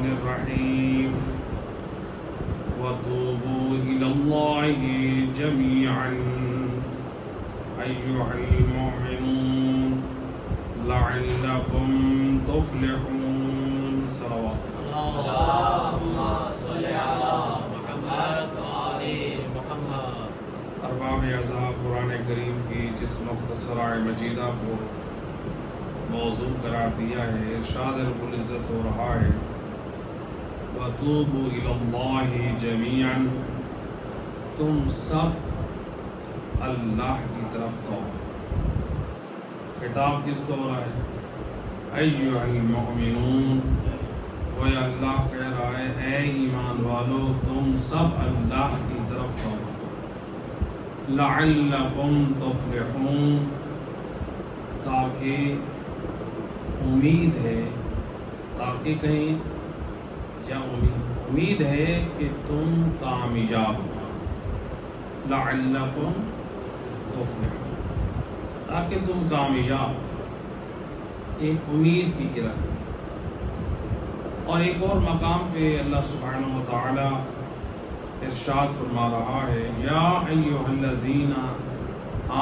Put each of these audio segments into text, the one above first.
الرحيم وتوبوا إلى الله جميعا أيها المؤمنون لعلكم تفلحون صلوات اللهم صل على محمد وآل محمد۔ ارباب اعزاء قرآن کریم کی جس مختصر آیت مجیدہ کو موضوع قرار دیا ہے، ارشاد رب العزت ہو رہا ہے وَتُوبُوا إِلَى اللَّهِ جَمِيعًا، تم سب اللہ کی طرف توبہ۔ خطاب کس کو ہو رہا ہے؟ ایھا المؤمنون، گویا اللہ کہہ رہا ہے اے ایمان والو تم سب اللہ کی طرف توبہ کرو، لعلکم تفلحون، تاکہ امید ہے، تاکہ کہیں یا امید ہے کہ تم کامیاب ہو، لعلکم تفلحون، تاکہ تم کامیاب ہو، ایک امید کی کرن۔ اور ایک اور مقام پہ اللہ سبحانہ و تعالی ارشاد فرما رہا ہے یا ایھا الذین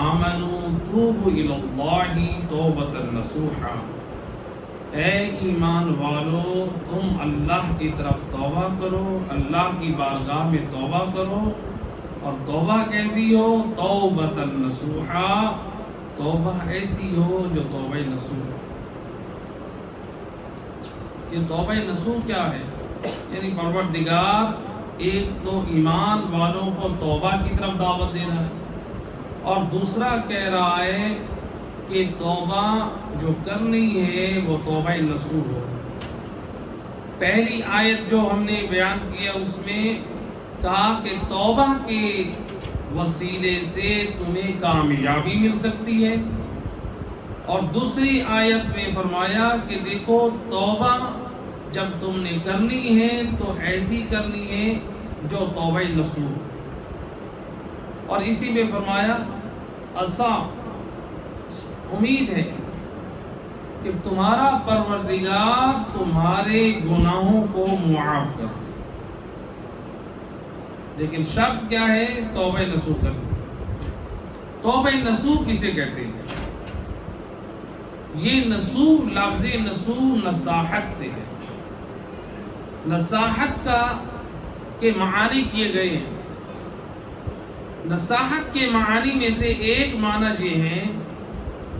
آمنوا توبوا الی اللہ توبۃ نصوحا، اے ایمان والو تم اللہ کی طرف توبہ کرو، اللہ کی بارگاہ میں توبہ کرو، اور توبہ کیسی ہو؟ توبۃ نصوحا، توبہ ایسی ہو جو توبہ نصوح۔ یہ توبہ نصوح کیا ہے؟ یعنی پروردگار ایک تو ایمان والوں کو توبہ کی طرف دعوت دینا ہے، اور دوسرا کہہ رہا ہے کہ توبہ جو کرنی ہے وہ توبہ نصوح ہو۔ پہلی آیت جو ہم نے بیان کیا اس میں کہا کہ توبہ کے وسیلے سے تمہیں کامیابی مل سکتی ہے، اور دوسری آیت میں فرمایا کہ دیکھو توبہ جب تم نے کرنی ہے تو ایسی کرنی ہے جو توبہ نصوح، اور اسی میں فرمایا عسیٰ، امید ہے کہ تمہارا پروردگار تمہارے گناہوں کو معاف کر دے، لیکن شرط کیا ہے؟ توبہ نصوح کرنا۔ توبہ نصوح کسے کہتے ہیں؟ یہ نصوح، لفظ نصوح نصاحت سے ہے، نصاحت کے معانی کیے گئے ہیں۔ نصاحت کے معانی میں سے ایک معنی یہ ہے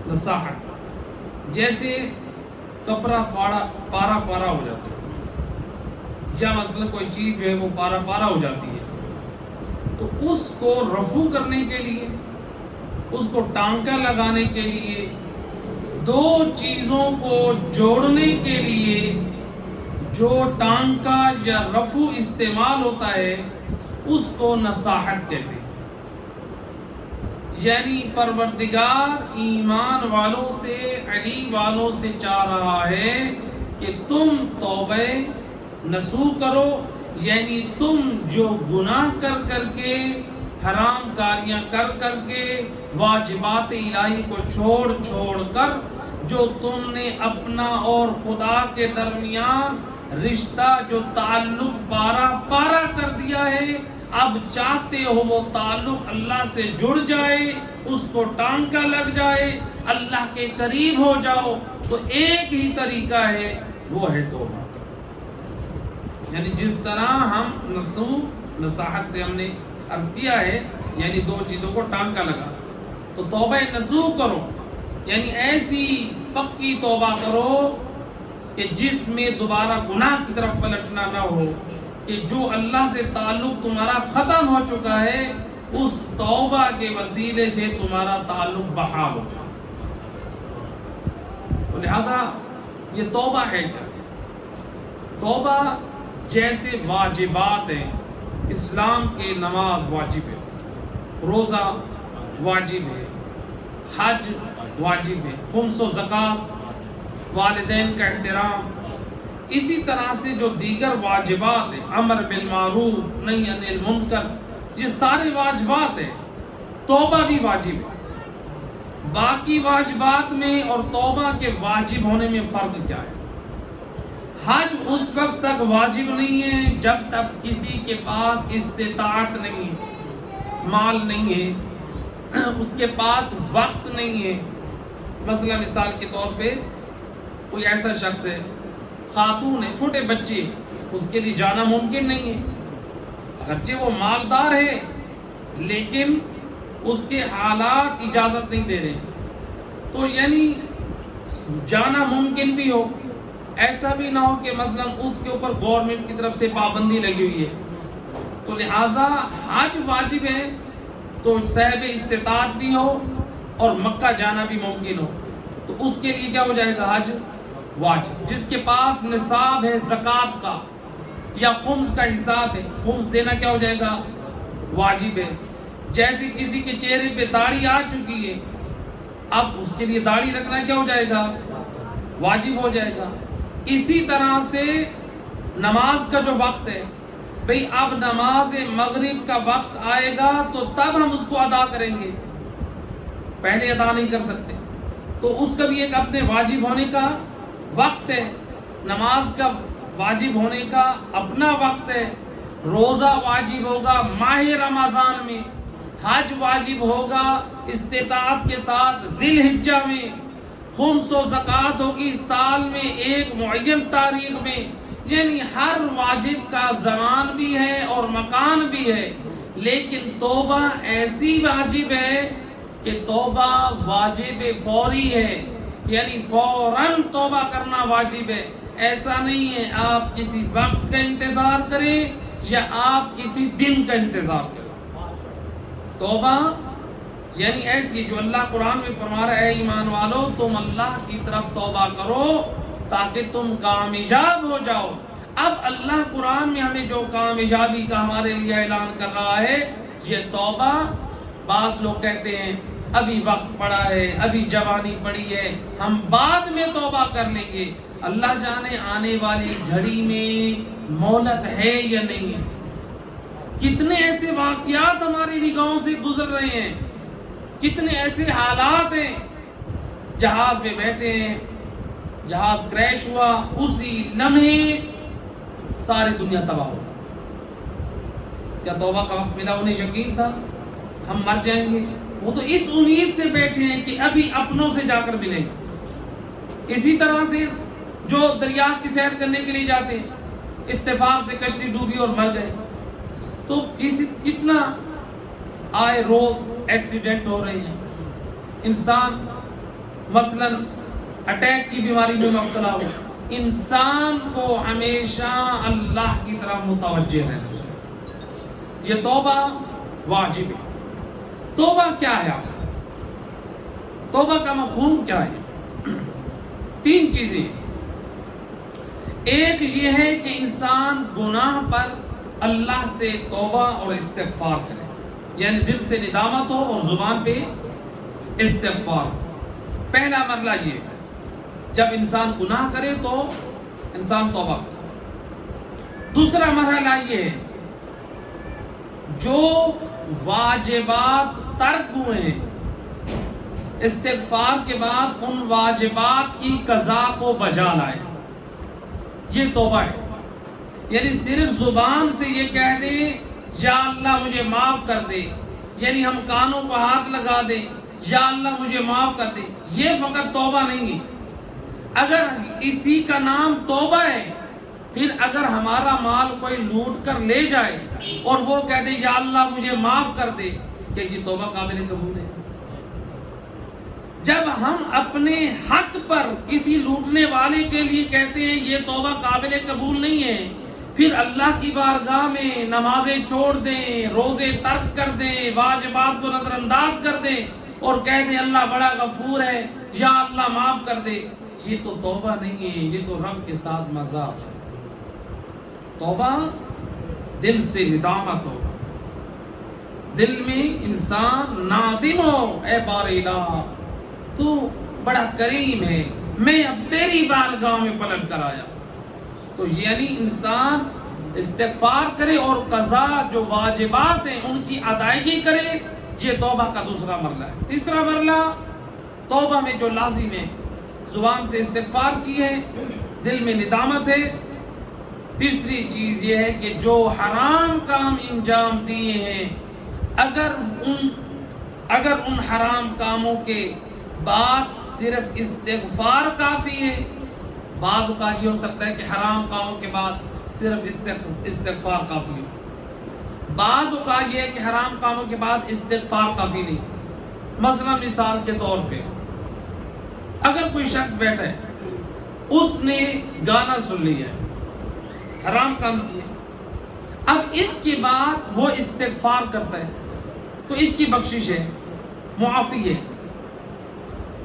نصاحت، جیسے کپڑا پارا ہو جاتا ہے، یا مثلا کوئی چیز جو ہے وہ پارا ہو جاتی ہے، تو اس کو رفع کرنے کے لیے، اس کو ٹانکا لگانے کے لیے، دو چیزوں کو جوڑنے کے لیے جو ٹانکا یا رفع استعمال ہوتا ہے اس کو نصاحت کہتے ہیں۔ یعنی پروردگار ایمان والوں سے، علی والوں سے چاہ رہا ہے کہ تم توبہ نصوح کرو، یعنی تم جو گناہ کر کے، حرام کاریاں کر کے، واجبات الہی کو چھوڑ کر جو تم نے اپنا اور خدا کے درمیان رشتہ، جو تعلق پارا کر دیا ہے، اب چاہتے ہو وہ تعلق اللہ سے جڑ جائے، اس کو ٹانکا لگ جائے، اللہ کے قریب ہو جاؤ، تو ایک ہی طریقہ ہے، وہ ہے توبہ۔ یعنی جس طرح ہم نصاحت سے ہم نے عرض کیا ہے، یعنی دو چیزوں کو ٹانکا لگا، تو توبہ نصوح کرو، یعنی ایسی پکی توبہ کرو کہ جس میں دوبارہ گناہ کی طرف پلٹنا نہ ہو، کہ جو اللہ سے تعلق تمہارا ختم ہو چکا ہے اس توبہ کے وسیلے سے تمہارا تعلق بحال ہو جائے۔ تو لہذا یہ توبہ ہے کیا؟ توبہ جیسے واجبات ہیں، اسلام کے نماز واجب ہے، روزہ واجب ہے، حج واجب ہے، خمس و زکوٰۃ، والدین کا احترام، اسی طرح سے جو دیگر واجبات ہیں، امر بالمعروف نہی عن المنکر، یہ سارے واجبات ہیں، توبہ بھی واجب ہے۔ باقی واجبات میں اور توبہ کے واجب ہونے میں فرق کیا ہے؟ حج اس وقت تک واجب نہیں ہے جب تک کسی کے پاس استطاعت نہیں ہے، مال نہیں ہے، اس کے پاس وقت نہیں ہے۔ مثلا مثال کے طور پہ کوئی ایسا شخص ہے، خاتون ہے، چھوٹے بچے، اس کے لیے جانا ممکن نہیں ہے، اگرچہ وہ مالدار ہے لیکن اس کے حالات اجازت نہیں دے رہے، تو یعنی جانا ممکن بھی ہو، ایسا بھی نہ ہو کہ مثلا اس کے اوپر گورنمنٹ کی طرف سے پابندی لگی ہوئی ہے، تو لہٰذا حج واجب ہے تو صاحب استطاعت بھی ہو اور مکہ جانا بھی ممکن ہو، تو اس کے لیے کیا ہو جائے گا؟ حج واجب۔ جس کے پاس نصاب ہے زکوٰۃ کا یا خمس کا حساب ہے، خمس دینا کیا ہو جائے گا؟ واجب ہے۔ جیسے کسی کے چہرے پہ داڑھی آ چکی ہے، اب اس کے لیے داڑھی رکھنا کیا ہو جائے گا؟ واجب ہو جائے گا۔ اسی طرح سے نماز کا جو وقت ہے، بھئی اب نماز مغرب کا وقت آئے گا تو تب ہم اس کو ادا کریں گے، پہلے ادا نہیں کر سکتے، تو اس کا بھی ایک اپنے واجب ہونے کا وقت ہے، نماز کا واجب ہونے کا اپنا وقت ہے، روزہ واجب ہوگا ماہ رمضان میں، حج واجب ہوگا استطاعت کے ساتھ ذی الحجہ میں، خمس و زکوٰۃ ہوگی سال میں ایک معین تاریخ میں، یعنی ہر واجب کا زمان بھی ہے اور مکان بھی ہے، لیکن توبہ ایسی واجب ہے کہ توبہ واجب فوری ہے، یعنی فوراً توبہ کرنا واجب ہے۔ ایسا نہیں ہے آپ کسی وقت کا انتظار کریں یا آپ کسی دن کا انتظار کریں۔ توبہ یعنی ایسی جو اللہ قرآن میں فرما رہا ہے، ایمان والو تم اللہ کی طرف توبہ کرو تاکہ تم کامیاب ہو جاؤ۔ اب اللہ قرآن میں ہمیں جو کامیابی کا ہمارے لیے اعلان کر رہا ہے یہ توبہ۔ بعض لوگ کہتے ہیں ابھی وقت پڑا ہے، ابھی جوانی پڑی ہے، ہم بعد میں توبہ کر لیں گے۔ اللہ جانے آنے والی گھڑی میں مہلت ہے یا نہیں ہے۔ کتنے ایسے واقعات ہماری نگاہوں سے گزر رہے ہیں، کتنے ایسے حالات ہیں، جہاز میں بیٹھے ہیں، جہاز کریش ہوا، اسی لمحے ساری دنیا تباہ ہو۔ کیا توبہ کا وقت ملا؟ انہیں یقین تھا ہم مر جائیں گے، وہ تو اس امید سے بیٹھے ہیں کہ ابھی اپنوں سے جا کر ملیں گے۔ اسی طرح سے جو دریا کی سیر کرنے کے لیے جاتے ہیں، اتفاق سے کشتی ڈوبی اور مر گئے، تو کتنا آئے روز ایکسیڈنٹ ہو رہے ہیں۔ انسان مثلا اٹیک کی بیماری میں مبتلا ہو، انسان کو ہمیشہ اللہ کی طرف متوجہ رہنا چاہیے۔ یہ توبہ واجب ہے۔ توبہ کیا ہے؟ توبہ کا مفہوم کیا ہے؟ تین چیزیں، ایک یہ ہے کہ انسان گناہ پر اللہ سے توبہ اور استغفار کرے، یعنی دل سے ندامت ہو اور زبان پہ استغفار۔ پہلا مرحلہ یہ ہے، جب انسان گناہ کرے تو انسان توبہ کرے۔ دوسرا مرحلہ یہ ہے، جو واجبات ترک ہوئے ہیں، استغفار کے بعد ان واجبات کی قضا کو بجا لائے، یہ توبہ ہے۔ یعنی صرف زبان سے یہ کہہ دے یا اللہ مجھے معاف کر دے، یعنی ہم کانوں کو ہاتھ لگا دیں یا اللہ مجھے معاف کر دے، یہ فقط توبہ نہیں ہے۔ اگر اسی کا نام توبہ ہے، پھر اگر ہمارا مال کوئی لوٹ کر لے جائے اور وہ کہہ دے یا اللہ مجھے معاف کر دے، کہ یہ توبہ قابل قبول ہے؟ جب ہم اپنے حق پر کسی لوٹنے والے کے لیے کہتے ہیں یہ توبہ قابل قبول نہیں ہے، پھر اللہ کی بارگاہ میں نمازیں چھوڑ دیں، روزے ترک کر دیں، واجبات کو نظر انداز کر دیں اور کہہ دیں اللہ بڑا غفور ہے یا اللہ معاف کر دے، یہ تو توبہ نہیں ہے، یہ تو رب کے ساتھ مذاق ہے۔ توبہ دل سے ندامت ہو، دل میں انسان نادم ہو، اے بار الہ تو بڑا کریم ہے، میں اب تیری بارگاہ میں پلٹ کر آیا۔ تو یعنی انسان استغفار کرے اور قضا جو واجبات ہیں ان کی ادائیگی کرے، یہ توبہ کا دوسرا مرحلہ ہے۔ تیسرا مرحلہ توبہ میں جو لازم ہے، زبان سے استغفار کی ہے، دل میں ندامت ہے۔ تیسری چیز یہ ہے کہ جو حرام کام انجام دیے ہیں، اگر ان حرام کاموں کے بعد صرف استغفار کافی ہے، بعض اوقات یہ ہو سکتا ہے کہ حرام کاموں کے بعد صرف استغفار کافی ہو، بعض اوقات یہ ہے کہ حرام کاموں کے بعد استغفار کافی نہیں۔ مثلا مثال کے طور پہ اگر کوئی شخص بیٹھا ہے، اس نے گانا سن لیا ہے، حرام کام کیا، اب اس کے بعد وہ استغفار کرتا ہے تو اس کی بخشش ہے، معافی ہے۔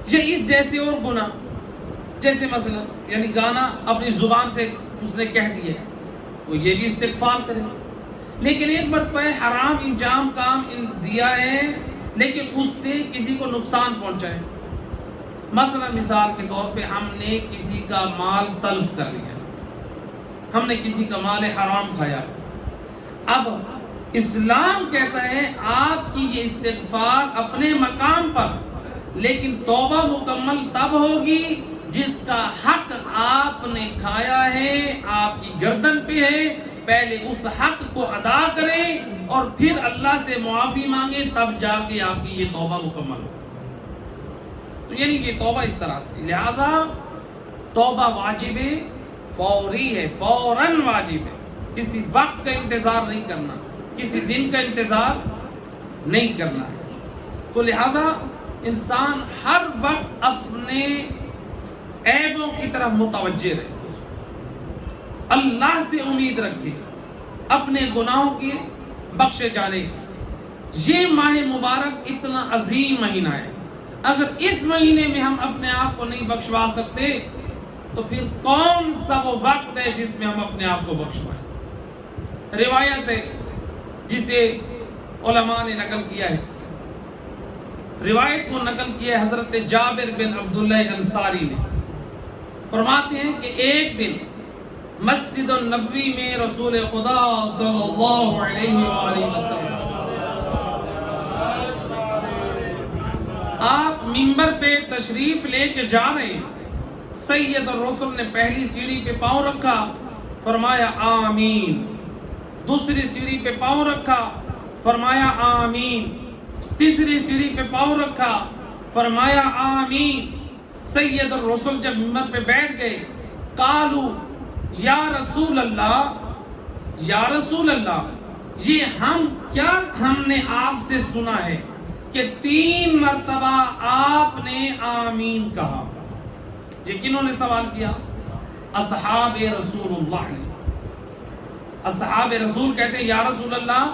یہ اس جیسے اور گناہ، جیسے مثلا یعنی گانا اپنی زبان سے اس نے کہہ دیا ہے، وہ یہ بھی استغفار کرے۔ لیکن ایک مرتبہ حرام انجام کام دیا ہے لیکن اس سے کسی کو نقصان پہنچائے، مثلا مثال کے طور پہ ہم نے کسی کا مال تلف کر لیا، ہم نے کسی کا مال حرام کھایا، اب اسلام کہتا ہے آپ کی یہ استغفار اپنے مقام پر، لیکن توبہ مکمل تب ہوگی جس کا حق آپ نے کھایا ہے، آپ کی گردن پہ ہے، پہلے اس حق کو ادا کریں اور پھر اللہ سے معافی مانگیں، تب جا کے آپ کی یہ توبہ مکمل ہو۔ تو یعنی یہ توبہ اس طرح سے، لہذا توبہ واجب ہے، فوری ہے، فوراً واجب ہے، کسی وقت کا انتظار نہیں کرنا، کسی دن کا انتظار نہیں کرنا ہے۔ تو لہذا انسان ہر وقت اپنے عیبوں کی طرف متوجہ رہے، اللہ سے امید رکھے اپنے گناہوں کی بخشے جانے کی۔ یہ ماہ مبارک اتنا عظیم مہینہ ہے، اگر اس مہینے میں ہم اپنے آپ کو نہیں بخشوا سکتے تو پھر کون سا وہ وقت ہے جس میں ہم اپنے آپ کو بخشوائیں؟ روایت ہے جسے علماء نے نقل کیا ہے، روایت کو نقل کیا ہے حضرت جابر بن عبداللہ انصاری نے، فرماتے ہیں کہ ایک دن مسجد النبوی میں رسول خدا صلی اللہ علیہ وآلہ وسلم آپ منبر پہ تشریف لے کے جا رہے ہیں، سید الرسل نے پہلی سیڑھی پہ پاؤں رکھا، فرمایا آمین، دوسری سیڑھی پہ پاؤں رکھا، فرمایا آمین، تیسری سیڑھی پہ پاؤں رکھا، فرمایا آمین۔ سید الرسل جب منبر پہ بیٹھ گئے، قالو یا رسول اللہ، یا رسول اللہ، یہ ہم نے آپ سے سنا ہے کہ 3 مرتبہ آپ نے آمین کہا۔ یہ کنہوں نے سوال کیا؟ اصحاب رسول اللہ نے۔ اصحاب رسول کہتے ہیں یا رسول اللہ،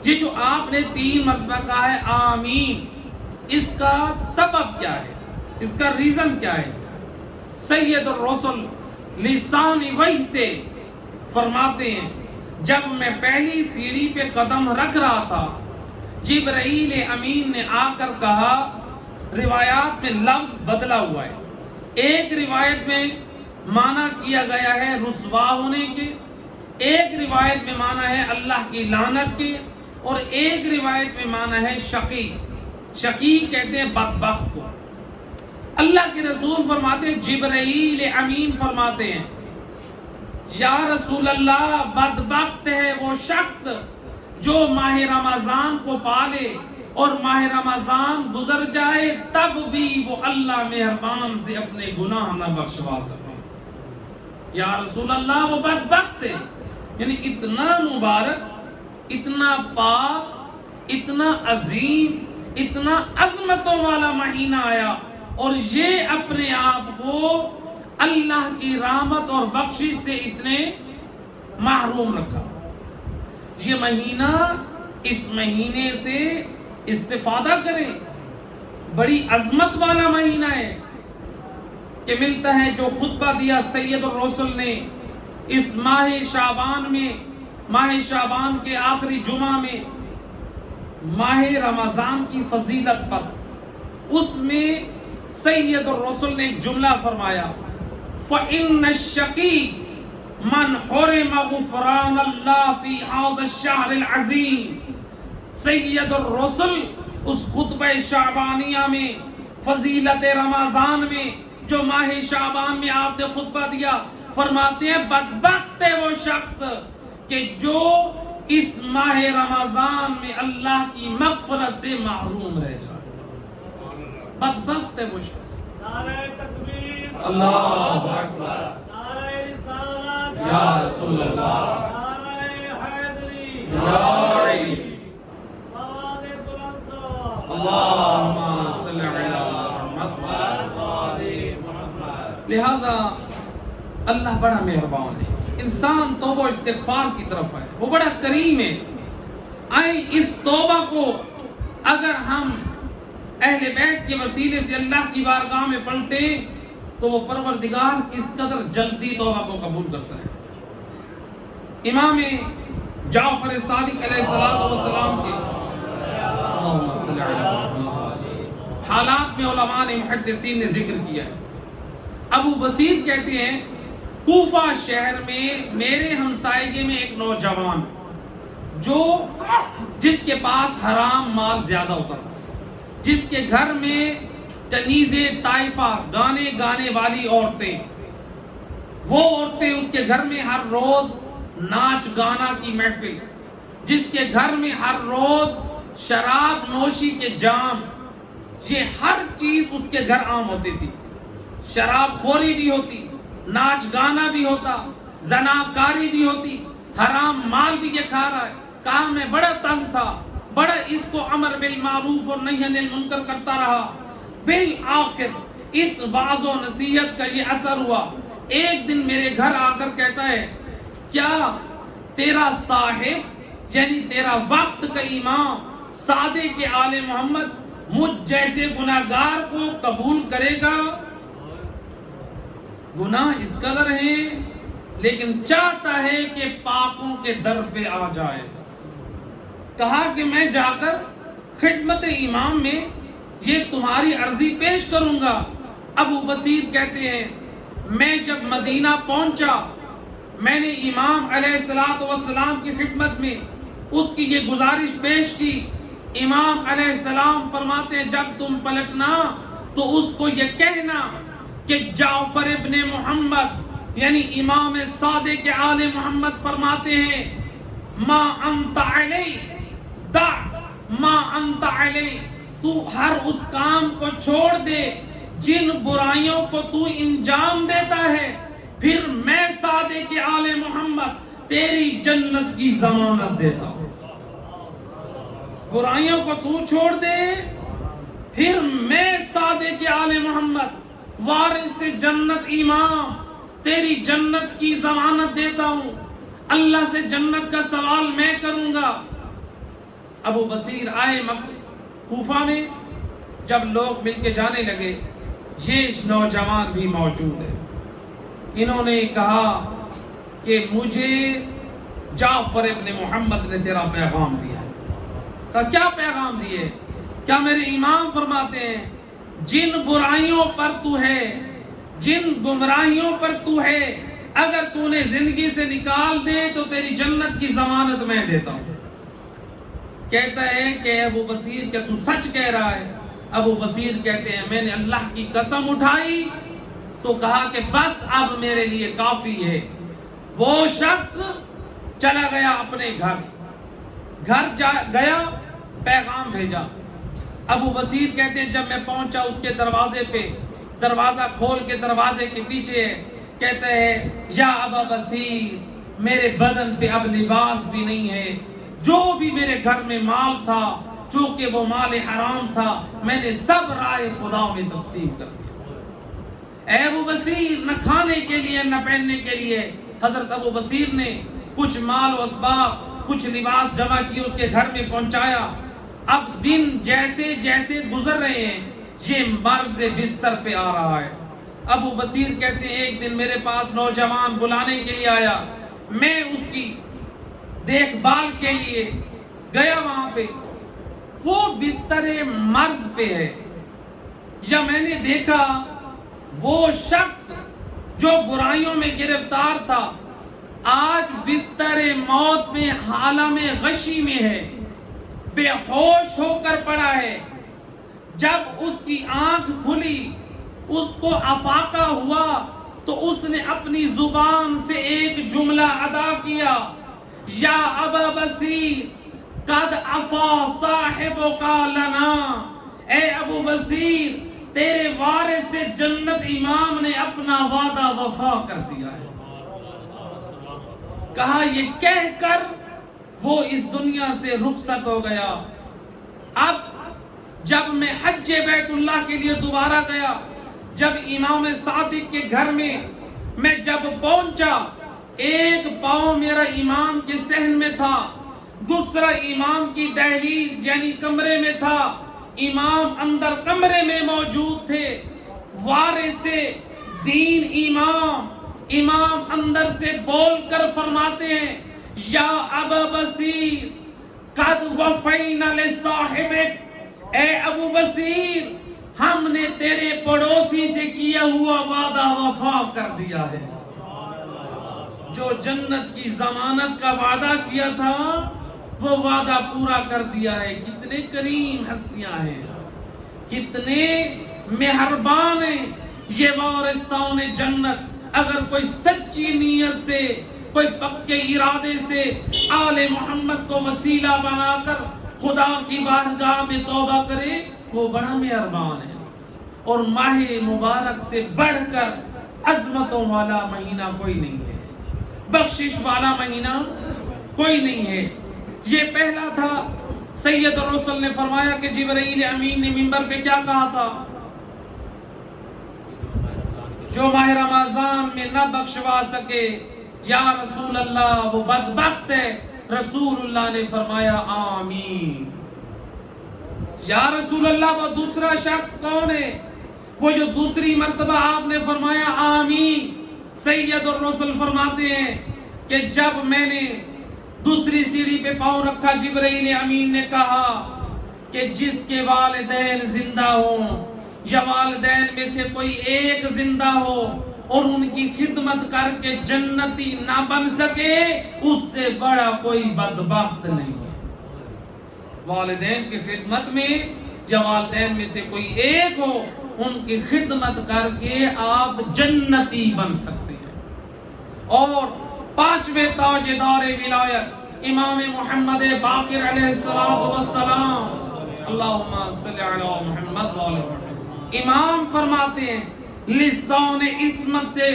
یہ جو آپ نے 3 مرتبہ کہا ہے آمین، اس کا سبب کیا ہے، اس کا ریزن کیا ہے؟ سید الرسل لسان وحی سے فرماتے ہیں جب میں پہلی سیڑھی پہ قدم رکھ رہا تھا، جبرائیل امین نے آ کر کہا، روایات میں لفظ بدلا ہوا ہے، ایک روایت میں معنی کیا گیا ہے رسوا ہونے کے، ایک روایت میں معنی ہے اللہ کی لعنت کے، اور ایک روایت میں معنی ہے شقی۔ شقی کہتے ہیں بدبخت کو۔ اللہ کے رسول فرماتے ہیں، جبرائیل امین فرماتے ہیں یا رسول اللہ، بدبخت ہے وہ شخص جو ماہ رمضان کو پالے اور ماہ رمضان گزر جائے تب بھی وہ اللہ مہربان سے اپنے گناہ نہ بخشوا سکے۔ یا رسول اللہ وہ بدبخت ہے، یعنی اتنا مبارک، اتنا پاک، اتنا عظیم، اتنا عظمتوں والا مہینہ آیا اور یہ اپنے آپ کو اللہ کی رحمت اور بخشش سے اس نے محروم رکھا۔ یہ مہینہ، اس مہینے سے استفادہ کریں، بڑی عظمت والا مہینہ ہے کہ ملتا ہے جو خطبہ دیا سید الرسل نے اس ماہ شعبان میں، ماہ شعبان کے آخری جمعہ میں، ماہ رمضان کی فضیلت پر، اس میں سید الرسل نے ایک جملہ فرمایا، فَإِنَّ الشَّقِي مَنْ حُرِمَ غُفْرَانَ اللَّهِ فِي هَذَا الشَّهْرِ الْعَظِيمِ۔ سید الرسل اس خطبہ شعبانیہ میں، فضیلت رمضان میں، جو ماہ شعبان میں آپ نے خطبہ دیا، فرماتے ہیں بدبخت ہے وہ شخص کہ جو اس ماہ رمضان میں اللہ کی مغفرت سے محروم رہ جائے. بدبخت ہے وہ شخص. نعرہ تکبیر، اللہ اکبر، نعرہ رسالت، یا رسول اللہ، نعرہ حیدری، یا علی، آواز بلند صلوات، اللہم صلی علی محمد. لہذا اللہ بڑا مہربان ہے. انسان توبہ و استغفار کی طرف ہے، وہ بڑا کریم ہے. آئیں اس توبہ کو اگر ہم اہل بیت کے وسیلے سے اللہ کی بارگاہ میں پلٹیں تو وہ پروردگار کس قدر جلدی توبہ کو قبول کرتا ہے. امام جعفر صادق علیہ السلام کے اللہم صلی علی محمد حالات میں علماء نے محدثین نے ذکر کیا ہے. ابو بصیر کہتے ہیں کوفہ شہر میں میرے ہمسائیگے میں ایک نوجوان جس کے پاس حرام مال زیادہ ہوتا تھا، جس کے گھر میں کنیزے طائفہ گانے گانے والی عورتیں، وہ عورتیں اس کے گھر میں ہر روز ناچ گانا کی محفل، جس کے گھر میں ہر روز شراب نوشی کے جام، یہ ہر چیز اس کے گھر عام ہوتی تھی. شراب خوری بھی ہوتی، ناچ گانا بھی ہوتا، زناکاری بھی ہوتی، حرام مال بھی یہ کھا رہا ہے. کہا میں بڑا تنگ تھا، بڑا اس کو امر بالمعروف اور نہی عن المنکر کرتا رہا. بالآخر اس وعظ و نصیحت کا یہ اثر ہوا. ایک دن میرے گھر آ کر کہتا ہے کیا تیرا صاحب یعنی تیرا وقت کا امام سادے کے آل محمد مجھ جیسے گناہگار کو قبول کرے گا؟ گناہ اس قدر ہے لیکن چاہتا ہے کہ پاکوں کے در پہ آ جائے. کہا کہ میں جا کر خدمت امام میں یہ تمہاری عرضی پیش کروں گا. ابو بصیر کہتے ہیں میں جب مدینہ پہنچا میں نے امام علیہ السلام کی خدمت میں اس کی یہ گزارش پیش کی. امام علیہ السلام فرماتے ہیں جب تم پلٹنا تو اس کو یہ کہنا کہ جعفر ابن محمد یعنی امام صادق کے آل محمد فرماتے ہیں ما انت علی دع ما انت علی، تو ہر اس کام کو چھوڑ دے جن برائیوں کو تو انجام دیتا ہے، پھر میں صادق کے آل محمد تیری جنت کی ضمانت دیتا ہوں. برائیوں کو تو چھوڑ دے پھر میں صادق کے آل محمد وارث جنت امام تیری جنت کی ضمانت دیتا ہوں. اللہ سے جنت کا سوال میں کروں گا. ابو بصیر آئے کوفہ میں، جب لوگ مل کے جانے لگے یہ نوجوان بھی موجود ہے. انہوں نے کہا کہ مجھے جعفر ابن محمد نے تیرا پیغام دیا ہے. کہا کیا پیغام دیے؟ کیا میرے امام فرماتے ہیں جن برائیوں پر تو ہے، جن گمراہیوں پر تو ہے، اگر تو نے زندگی سے نکال دے تو تیری جنت کی ضمانت میں دیتا ہوں. کہتا ہے کہ ابو بصیر کیا تو سچ کہہ رہا ہے؟ ابو بصیر کہتے ہیں میں نے اللہ کی قسم اٹھائی تو کہا کہ بس اب میرے لیے کافی ہے. وہ شخص چلا گیا اپنے گھر گیا، پیغام بھیجا. ابو بصیر کہتے ہیں جب میں پہنچا اس کے دروازے پہ، دروازہ کھول کے دروازے کے پیچھے کہتا ہے یا ابا بصیر میرے بدن پہ اب لباس بھی نہیں ہے، جو بھی میرے گھر میں مال تھا چونکہ وہ مال حرام تھا میں نے سب رائے خدا میں تقسیم کر دیا. اے ابو بصیر نہ کھانے کے لیے نہ پہننے کے لیے. حضرت ابو بصیر نے کچھ مال و اسباب کچھ لباس جمع کیے اس کے گھر میں پہنچایا. اب دن جیسے جیسے گزر رہے ہیں یہ مرض بستر پہ آ رہا ہے. ابو بصیر کہتے ہیں ایک دن میرے پاس نوجوان بلانے کے لیے آیا، میں اس کی دیکھ بھال کے لیے گیا وہاں پہ، وہ بستر مرض پہ ہے. یا میں نے دیکھا وہ شخص جو برائیوں میں گرفتار تھا آج بستر موت میں عالم غشی میں ہے، بے ہوش ہو کر پڑا ہے. جب اس کی آنکھ کھلی اس کو افاقہ ہوا تو اس نے اپنی زبان سے ایک جملہ ادا کیا، یا ابا بصیر قد عفا صاحبک لنا، اے ابو بصیر تیرے وارث سے جنت امام نے اپنا وعدہ وفا کر دیا ہے۔ کہا یہ کہہ کر وہ اس دنیا سے رخصت ہو گیا۔ اب جب میں حج بیت اللہ کے لیے دوبارہ گیا، جب امام صادق کے گھر میں جب پہنچا، ایک پاؤں میرا امام کے صحن میں تھا، دوسرا امام کی دہلیز یعنی کمرے میں تھا، امام اندر کمرے میں موجود تھے۔ وارث دین امام اندر سے بول کر فرماتے ہیں، یا ابا بصیر قد وفینا لصاحبک، اے ابو بصیر ہم نے تیرے پڑوسی سے کیا ہوا وعدہ وفا کر دیا ہے۔ جو جنت کی ضمانت کا وعدہ کیا تھا وہ وعدہ پورا کر دیا ہے۔ کتنے کریم ہستیاں ہیں، کتنے مہربان ہیں یہ وارثان جنت۔ اگر کوئی سچی نیت سے، کوئی پکے ارادے سے آل محمد کو وسیلہ بنا کر خدا کی بارگاہ میں توبہ کرے، وہ بڑا مہربان ہے۔ اور ماہ مبارک سے بڑھ کر عظمتوں والا مہینہ کوئی نہیں ہے، بخشش والا مہینہ کوئی نہیں ہے۔ یہ پہلا تھا۔ سید الرسل نے فرمایا کہ جبرائیل امین نے منبر پہ کیا کہا تھا؟ جو ماہ رمضان میں نہ بخشوا سکے یا رسول اللہ وہ بدبخت ہے۔ رسول اللہ نے فرمایا آمین۔ یا رسول اللہ وہ دوسرا شخص کون ہے؟ وہ جو دوسری مرتبہ آپ نے فرمایا آمین۔ سید الرسل فرماتے ہیں کہ جب میں نے دوسری سیڑھی پہ پاؤں رکھا، جبرائیل امین نے کہا کہ جس کے والدین زندہ ہوں یا والدین میں سے کوئی ایک زندہ ہو اور ان کی خدمت کر کے جنتی نہ بن سکے، اس سے بڑا کوئی بدبخت نہیں ہے۔ والدین کی خدمت میں یا والدین میں سے کوئی ایک ہو، ان کی خدمت کر کے آپ جنتی بن سکتے ہیں۔ اور پانچویں تاجدار ولایت امام محمد باقر علیہ السلام، اللہم صلی علی محمد وآلہ محمد، امام فرماتے ہیں لسان عصمت سے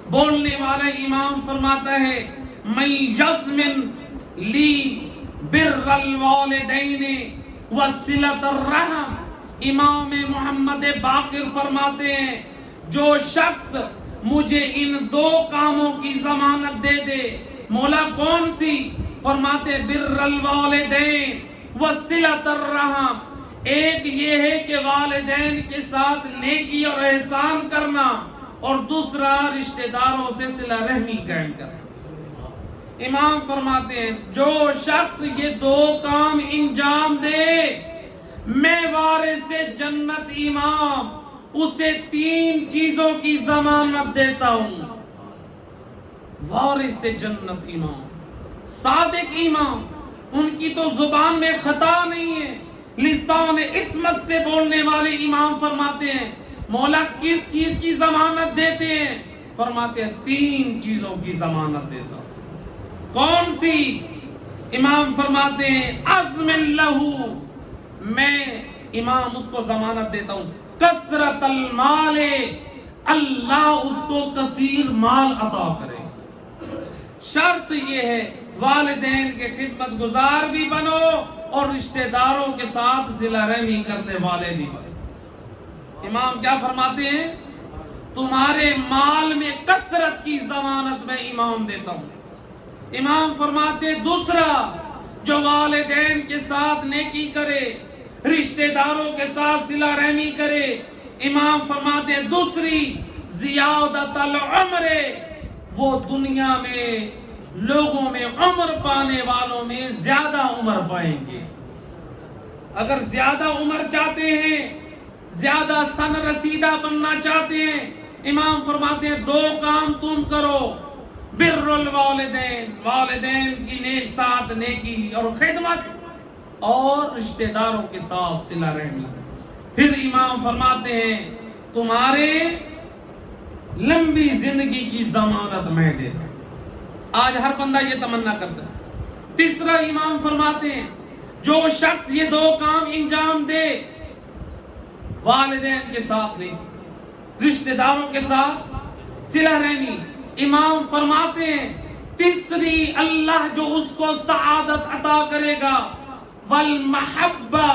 بولنے والا امام فرماتا ہے من یضمن لی بر الوالدین وصلۃ الرحم۔ امام محمد باقر فرماتے ہیں جو شخص مجھے ان دو کاموں کی ضمانت دے دے۔ مولا کون سی؟ فرماتے بر الوالدین وصلۃ الرحم، ایک یہ ہے کہ والدین کے ساتھ نیکی اور احسان کرنا، اور دوسرا رشتہ داروں سے صلہ رحمی قائم کرنا۔ امام فرماتے ہیں جو شخص یہ دو کام انجام دے، میں وارث جنت امام اسے تین چیزوں کی ضمانت دیتا ہوں۔ وارث جنت امام، صادق امام، ان کی تو زبان میں خطا نہیں ہے، لسان عصمت سے بولنے والے امام فرماتے ہیں مولا کس چیز کی ضمانت دیتے ہیں؟ فرماتے ہیں تین چیزوں کی ضمانت دیتا ہوں۔ کون سی؟ امام فرماتے ہیں عزم لہو، میں امام اس کو ضمانت دیتا ہوں کثرت المال، اللہ اس کو کثیر مال عطا کرے۔ شرط یہ ہے والدین کے خدمت گزار بھی بنو اور رشتہ داروں کے ساتھ صلہ رحمی کرنے والے بھی بنو۔ امام کیا فرماتے ہیں؟ تمہارے مال میں کثرت کی ضمانت میں امام دیتا ہوں۔ امام فرماتے ہیں دوسرا جو والدین کے ساتھ نیکی کرے، رشتہ داروں کے ساتھ صلہ رحمی کرے، امام فرماتے ہیں دوسری زیادت العمر، وہ دنیا میں لوگوں میں عمر پانے والوں میں زیادہ عمر پائیں گے۔ اگر زیادہ عمر چاہتے ہیں، زیادہ سن رسیدہ بننا چاہتے ہیں، امام فرماتے ہیں دو کام تم کرو، بر الوالدین، والدین کی نیک ساتھ نیکی اور خدمت، اور رشتہ داروں کے ساتھ صلہ رحمی۔ پھر امام فرماتے ہیں تمہارے لمبی زندگی کی ضمانت میں دیتا ہوں۔ آج ہر بندہ یہ تمنا کرتا ہے۔ تیسرا امام فرماتے ہیں جو شخص یہ 2 کام انجام دے، والدین کے ساتھ نہیں، رشتہ داروں کے ساتھ صلہ رحمی، امام فرماتے ہیں تیسری اللہ جو اس کو سعادت عطا کرے گا، والمحبہ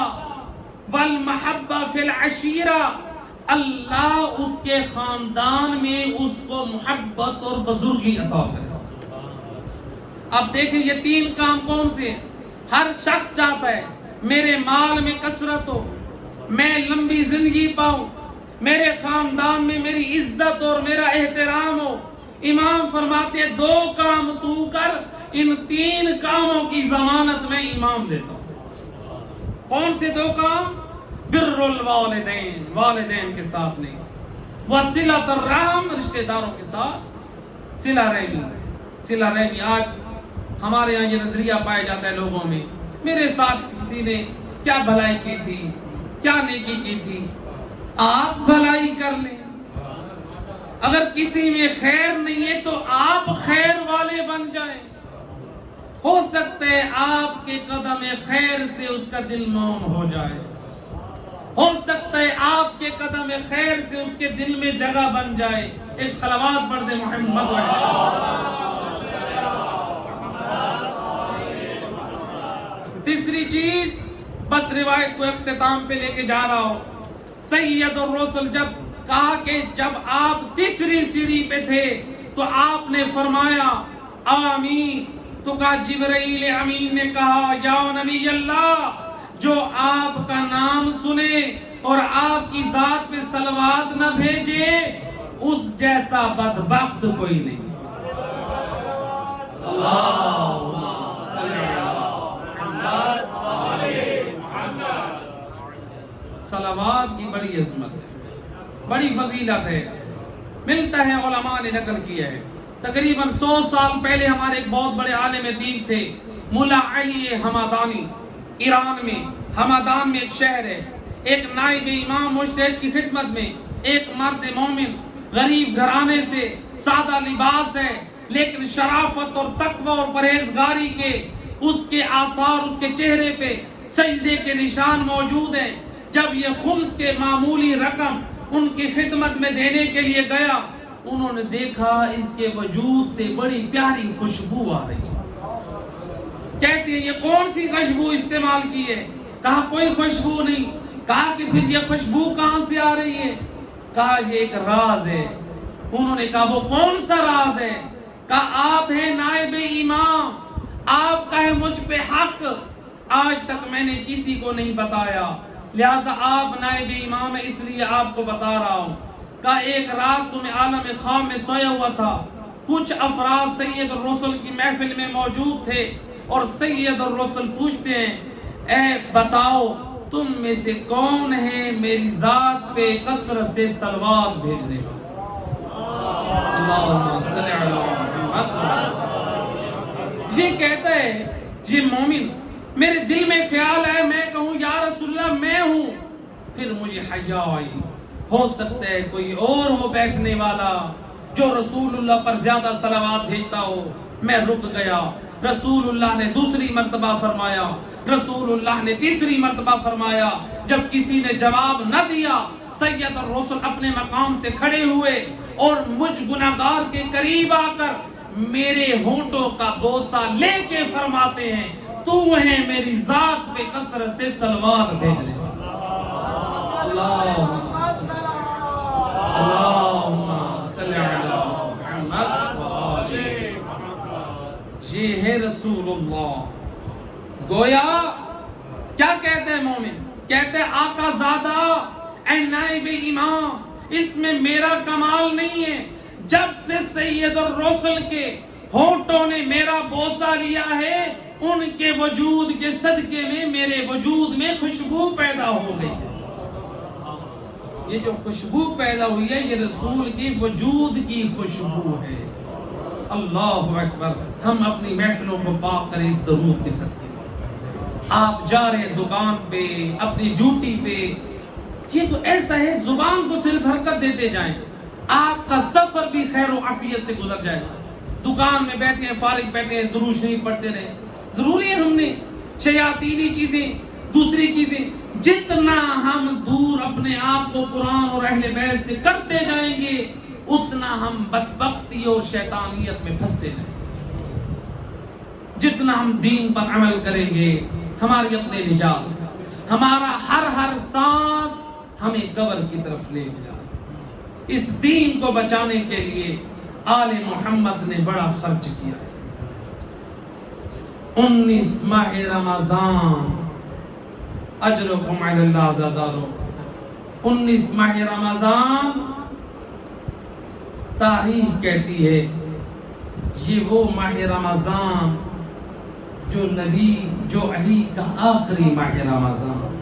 فی العشیرہ، اللہ اس کے خاندان میں اس کو محبت اور بزرگی عطا کرے گا۔ اب دیکھیں یہ 3 کام کون سے ہیں؟ ہر شخص چاہتا ہے میرے مال میں کثرت ہو، میں لمبی زندگی پاؤں، میرے خاندان میں میری عزت اور میرا احترام ہو۔ امام فرماتے ہیں 2 کام تو کر، ان 3 کاموں کی ضمانت میں امام دیتا ہوں۔ کون سے 2 کام؟ بر الوالدین، والدین کے ساتھ نہیں، وصلۃ الرحم، رشتہ داروں کے ساتھ صلہ رحمی۔ صلہ رحمی آج ہمارے یہاں یہ نظریہ پایا جاتا ہے لوگوں میں، میرے ساتھ کسی نے کیا بھلائی کی تھی، کیا نیکی کی تھی، آپ بھلائی کر لیں۔ اگر کسی میں خیر نہیں ہے تو آپ خیر والے بن جائیں، ہو سکتا ہے آپ کے قدم خیر سے اس کا دل موم ہو جائے، ہو سکتا ہے آپ کے قدم خیر سے اس کے دل میں جگہ بن جائے۔ ایک صلوات پڑھ دیں محمد تیسری چیز، بس روایت کو اختتام پہ لے کے جا رہا ہوں، سید الرسل جب کہا کہ جب آپ تیسری سیڑھی پہ تھے تو آپ نے فرمایا آمین، تو کہا جبرائیل امین نے کہا یا نبی اللہ، جو آپ کا نام سنے اور آپ کی ذات پہ صلوات نہ بھیجے اس جیسا بدبخت کوئی نہیں۔ اللہم صلی علی محمد۔ صلوات کی بڑی عظمت ہے، بڑی فضیلت ہے، ملتا ہے، علماء نے نقل کیا ہے۔ تقریباً 100 سال پہلے ہمارے ایک بہت بڑے عالم دین تھے، ملا علی حمدانی، ایران میں حمدان میں ایک شہر ہے، ایک نائب امام مجتہد کی خدمت میں ایک مرد مومن، غریب گھرانے سے، سادہ لباس ہے، لیکن شرافت اور تقوی اور پرہیزگاری کے اس کے آثار، اس کے چہرے پہ سجدے کے نشان موجود ہیں۔ جب یہ خمس کے معمولی رقم ان کی خدمت میں دینے کے لیے گیا، انہوں نے دیکھا اس کے وجود سے بڑی پیاری خوشبو آ رہی ہے۔ کہتے ہیں یہ کون سی خوشبو استعمال کی ہے؟ کہا کوئی خوشبو نہیں۔ کہا کہ پھر یہ خوشبو کہاں سے آ رہی ہے؟ کہا یہ ایک راز ہے۔ انہوں نے کہا وہ کون سا راز ہے؟ کہا آپ ہیں نائب امام، آپ کا ہے مجھ پہ حق، آج تک میں نے کسی کو نہیں بتایا، لہٰذا آپ نائب امام ہے اس لیے آپ کو بتا رہا ہوں۔ کہا ایک رات کو میں عالم خواب میں سویا ہوا تھا، کچھ افراد سید الرسل کی محفل میں موجود تھے اور سید الرسل پوچھتے ہیں اے بتاؤ تم میں سے کون ہے میری ذات پہ کثرت سے صلوات بھیجنے والا؟ اللہم صلی علی محمد۔ یہ کہتا ہے یہ مومن، میرے دل میں خیال ہے میں کہوں یا رسول اللہ میں ہوں، پھر مجھے حیا آئی، ہو سکتا ہے کوئی اور ہو بیٹھنے والا جو رسول اللہ پر زیادہ صلوات بھیجتا ہو۔ میں رک گیا، رسول اللہ نے دوسری مرتبہ فرمایا، رسول اللہ نے تیسری مرتبہ فرمایا۔ جب کسی نے جواب نہ دیا، سید الرسل اپنے مقام سے کھڑے ہوئے اور مجھ گناہگار کے قریب آ کر میرے ہونٹوں کا بوسہ لے کے فرماتے ہیں تو ہے میری ذات پہ کثرت سے صلوات بھیجنے والا۔ اللہم صلی علی محمد وآلہ محمد۔ یہ ہے رسول اللہ۔ گویا کیا کہتے ہیں مومن؟ کہتے ہیں آقا زادہ اے نائب امام، اس میں میرا کمال نہیں ہے، جب سے سید الرسل کے ہونٹوں نے میرا بوسہ لیا ہے ان کے وجود کے صدقے میں میرے وجود میں خوشبو پیدا ہو گئی۔ یہ جو خوشبو پیدا ہوئی ہے یہ رسول کی وجود کی خوشبو ہے۔ اللہ اکبر۔ ہم اپنی محفلوں کو پاک کریں اس درود کے صدقے میں۔ آپ جا رہے ہیں دکان پہ، اپنی ڈیوٹی پہ، یہ تو ایسا ہے زبان کو صرف حرکت دیتے جائیں، آپ کا سفر بھی خیر و عافیت سے گزر جائے گا. دکان میں بیٹھے ہیں، فارغ بیٹھے ہیں، درود شریف پڑھتے رہے. ضروری ہے ہم نے شیاطینی چیزیں، دوسری چیزیں، جتنا ہم دور اپنے آپ کو قرآن اور اہل بیت سے کرتے جائیں گے اتنا ہم بدبختی اور شیطانیت میں پھنستے جائیں گے. جتنا ہم دین پر عمل کریں گے ہماری اپنے نجات، ہمارا ہر سانس ہمیں قبر کی طرف لے جائے. اس دین کو بچانے کے لیے آل محمد نے بڑا خرچ کیا. 19 ماہ رمضان اجرکم علی اللہ زادارو. 19 ماہ رمضان تاریخ کہتی ہے یہ وہ ماہ رمضان جو علی کا آخری ماہ رمضان.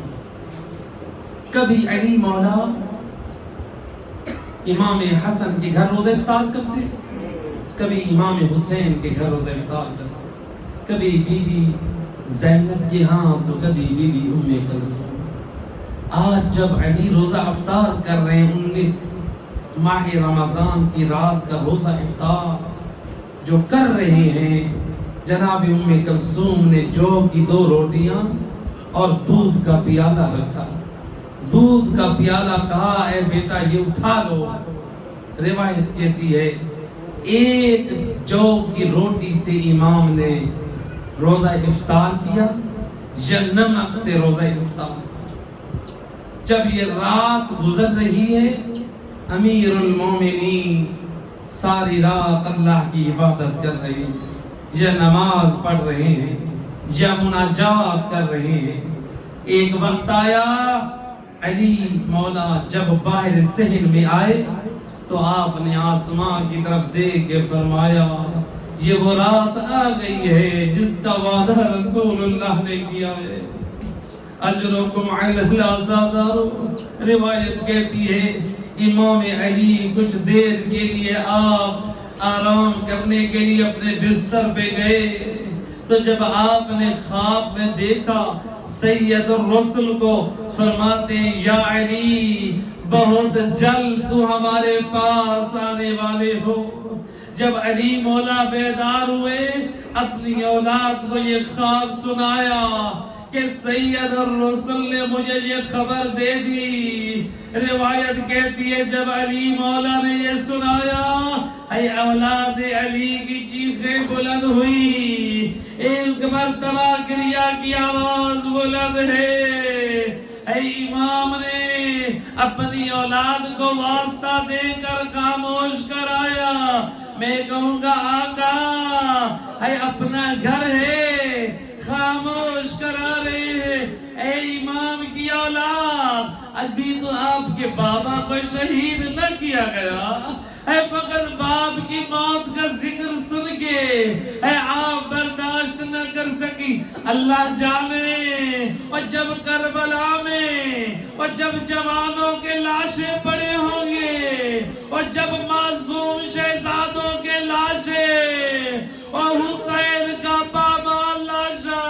کبھی علی مولا امام حسن کے گھر روزہ افطار کرتے، کبھی امام حسین کے گھر روزہ افطار کرتے، کبھی بی بی زینب کے ہاں تو کبھی بی بی ام کلثوم. آج جب علی روزہ افطار کر رہے ہیں 19 ماہ رمضان کی رات کا روزہ افطار جو کر رہے ہیں، جناب ام کلثوم نے جو کی 2 روٹیاں اور دودھ کا پیالہ رکھا. دودھ کا پیالہ کہا اے بیٹا یہ اٹھا لو. روایت کہتی ہے ایک جو کی روٹی سے امام نے روزہ افطار کیا یا نمک سے روزہ افطار. جب یہ رات گزر رہی ہے امیر المومنین ساری رات اللہ کی عبادت کر رہے ہیں، یا نماز پڑھ رہے ہیں، یا مناجات کر رہے ہیں. ایک وقت آیا علی مولا جب باہر صحن میں آئے تو آپ نے آسمان کی طرف دیکھ کے فرمایا یہ وہ رات آ گئی ہے جس کا وعدہ رسول اللہ نے کیا ہے. اجرکم علی اللہ زادارو. روایت کہتی ہے امام علی کچھ دیر کے لیے آپ آرام کرنے کے لیے اپنے بستر پہ گئے تو جب آپ نے خواب میں دیکھا سید الرسل کو فرماتے ہیں یا علی بہت جلد تو ہمارے پاس آنے والے ہو. جب علی مولا بیدار ہوئے اپنی اولاد کو یہ خواب سنایا کہ سید الرسل نے مجھے یہ خبر دے دی. روایت کہتی ہے جب علی مولا نے یہ سنایا اے اولاد علی کی چیخیں بلند ہوئی. ایک مرتبہ کریا کی آواز بلند ہے. اے امام نے اپنی اولاد کو واسطہ دے کر خاموش کرایا. میں کہوں گا آقا اے اپنا گھر ہے خاموش کرا رہے ہیں. اے امام کی اولاد ابھی تو آپ کے بابا کو شہید نہ کیا گیا، اے فقط باپ کی موت کا ذکر سن کے اے آپ برداشت نہ کر سکی. اللہ جانے اور جب کربلا میں اور جب جوانوں کے لاشیں پڑے ہوں گے اور جب معصوم شہزادوں کے لاشیں اور حسین کا پامال لاشا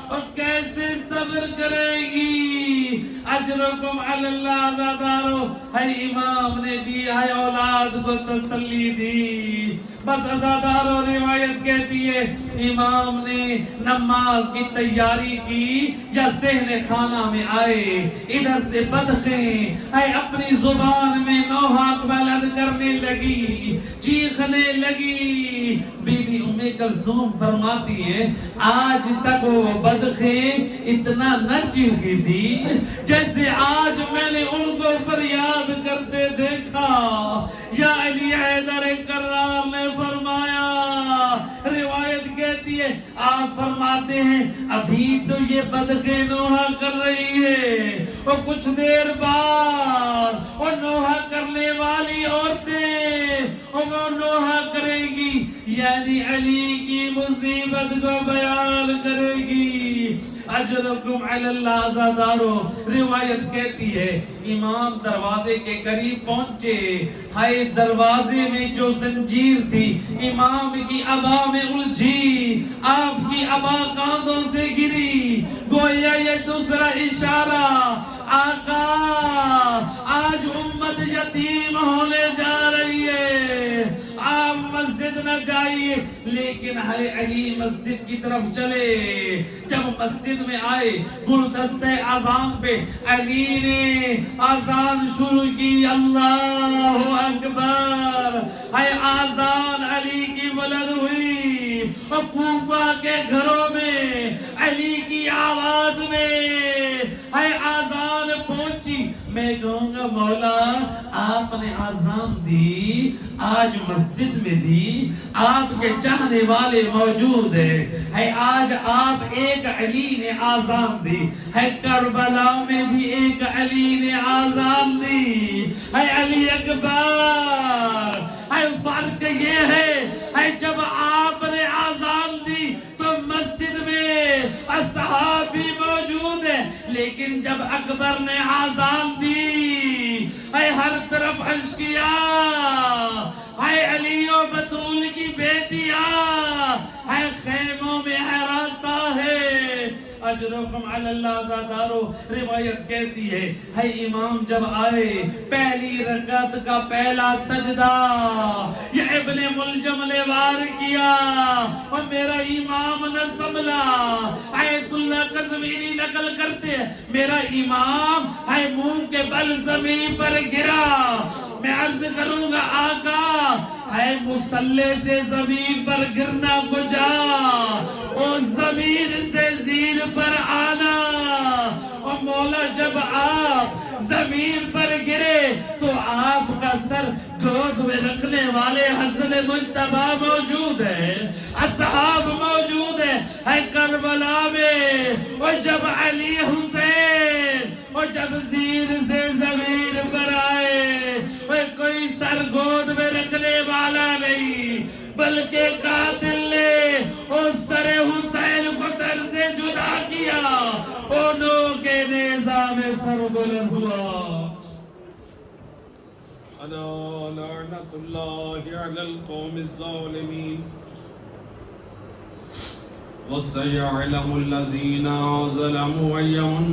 اور کیسے صبر کرے گی. اجرکم علی اللہ زادارو. ہے امام نے دی ہے اولاد کو تسلی دی. بس ازادارو روایت کہتی ہے امام نے نماز کی تیاری کی یا صحن خانہ میں آئے ادھر سے بدخیں ہے اپنی زبان میں نوحات بلند کرنے لگی، چیخنے لگی. بی بی ام کلثوم فرماتی ہے آج تک وہ بدخیں اتنا نہ چیخی تھی جیسے آج میں نے ان کو فریاد کرتے دیکھا. یا علی حیدر کرار نے فرمایا، روایت کہتی ہے آپ فرماتے ہیں ابھی تو یہ بدخیں نوحہ کر رہی ہے اور کچھ دیر بعد اور نوحہ کرنے والی عورتیں اور وہ نوحہ کرے گی، یعنی علی کی مصیبت کو بیان کرے گی. اجرکم علی اللہ زادارو. روایت کہتی ہے امام دروازے کے قریب پہنچے، ہائے دروازے میں جو زنجیر تھی امام کی عبا میں الجھی، آپ کی عبا کاندھوں سے گری. گویا یہ دوسرا اشارہ آقا آج امت یتیم ہونے جا رہی ہے. آپ مسجد نہ جائیے لیکن ہر علی مسجد کی طرف چلے. جب مسجد میں آئے گلدستہ اذان پہ علی نے اذان شروع کی. اللہ اکبر. ہے اذان علی کی بلند ہوئی اور کوفہ کے گھروں میں علی کی آواز میں ہے اذان پہنچی. میں کہوں گا مولا آپ نے اذان دی, آج مسجد میں دی, آپ کے چاہنے والے موجود ہیں. آج آپ ایک علی نے اذان دی ہے. کربلا میں بھی ایک علی نے اذان دی ہے. علی اکبر. فرق یہ ہے جب آپ نے اذان دی تو مسجد میں اصحابی موجود ہیں, لیکن جب اکبر نے اذان دی ہر طرف اشقیا ہے. علی و بطول کی بیٹیاں ہے خیموں میں ہراساں ہے. اجرکم علی اللہ زادارو. روایت کہتی ہے امام جب آئے پہلی رکعت کا پہلا سجدہ یہ ابن ملجم نے وار کیا اور میرا امام نہ سنبھلا. آیت اللہ قزوینی نقل کرتے ہیں میرا امام ہے منہ کے بل زمین پر گرا. میں عرض کروں گا آقا ہے مصلی سے زمین پر گرنا کو جا اور زمین سے زین پر آنا. اور مولا جب آپ زمین پر گرے تو آپ کا سر گود میں رکھنے والے حسن مجتبی موجود ہیں, اصحاب موجود ہیں کربلا میں. اور جب علی حسین اور جب زیر سے زمین پر آئے کوئی سر گود میں رکھنے والا نہیں بلکہ قاتل نے اس سر حسین کو تن سے جدا کیا. انہوں کے نیزہ میں سر بلند ہوا. الا لعنت اللہ علی القوم الظالمین وسيعلم الذين ظلموا أيهم